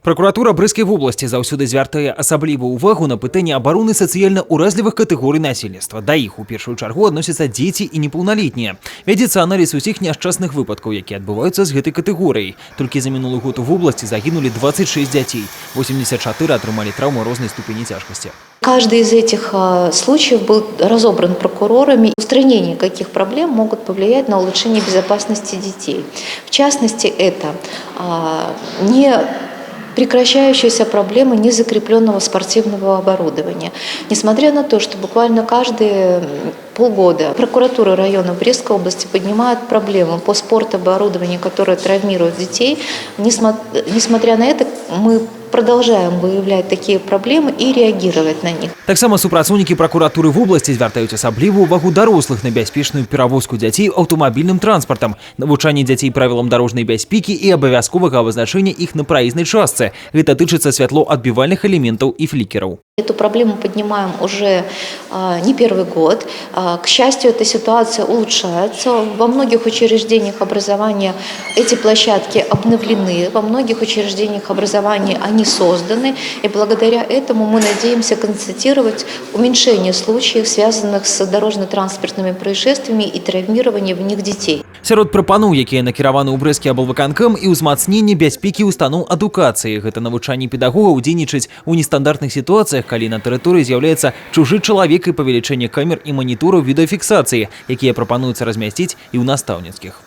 Прокуратура Брыскай вобласці заўсёды звяртае асаблівую ўвагу на пытанне абароны сацыяльна ўразлівых катэгорый насельніцтва. Да іх у першую чаргу адносяцца дзеці і непаўналетнія. Вядзецца аналіз усіх няшчасных выпадкаў, якія адбываюцца з гэтай катэгорыяй. Толькі за мінулы год у вобласці загінулі 26 дзяцей. 84 атрымалі траўмы рознай ступені цяжкасці. Каждый из этих случаев был разобран прокурорами. Устранение каких проблем могут повлиять на улучшение безопасности детей. В частности, это не прекращающаяся проблема незакрепленного спортивного оборудования. Несмотря на то, что буквально каждые полгода прокуратура района Брестской области поднимает проблему по спортоборудованию, которое травмирует детей, несмотря на это, мы продолжаем выявлять такие проблемы и реагировать на них. Таксама супрацоўнікі прокуратуры вобласці звяртаюць асаблівую ўвагу дарослых на бяспечную перавозку дзяцей аўтамабільным транспартам, навучанне дзяцей правілам дарожнай бяспекі і абавязковага абазначэння іх на праезнай частцы. Гэта тычыцца святлоадбівальных элементаў і флікераў. Эту проблему поднимаем уже не первый год. К счастью, эта ситуация улучшается. Во многих учреждениях образования эти площадки обновлены, во многих учреждениях образования они созданы. И благодаря этому мы надеемся констатировать уменьшение случаев, связанных с дорожно-транспортными происшествиями и травмированием в них детей. Сярод прапаноў, якія накіраваны ў брэсцкі аблвыканкам, і ўзмацненне бяспекі устаноў адукацыі. Гэта навучанне педагогаў дзейнічаць у нестандартных сітуацыях, калі на тэрыторыі з'яўляецца чужы чалавек і павелічэнне камер і манітораў відэафіксацыі, якія прапануюцца размясціць і ў настаўніцкіх.